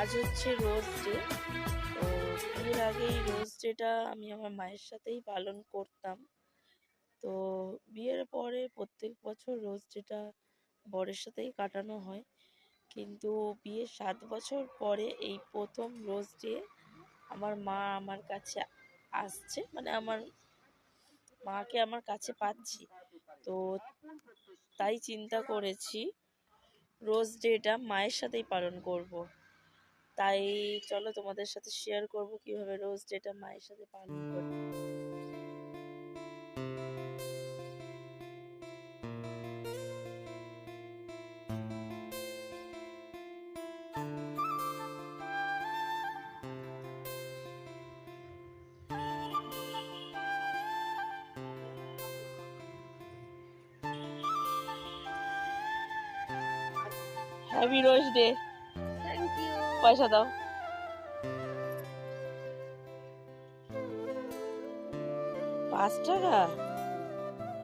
আজ হচ্ছে rose day. তো বিয়ের আগে এই রোজ ডেটা আমি আমার মায়ের সাথেই পালন করতাম। তো বিয়ের পরে প্রত্যেক বছর রোজ ডেটা বরের সাথেই কাটানো হয়, কিন্তু বিয়ের 7 বছর পরে এই প্রথম রোজ ডে আমার মা আমার কাছে আসছে, মানে আমার মাকে আমার কাছে পাচ্ছি। তো তাই চিন্তা করেছি রোজ ডেটা মায়ের সাথেই পালন করব। তাই চলো তোমাদের সাথে শেয়ার করব কিভাবে রোজ ডেটা মায়ের সাথে পালন করি। Happy rose day. Thank you. পয়সা দাও। 5 টাকা।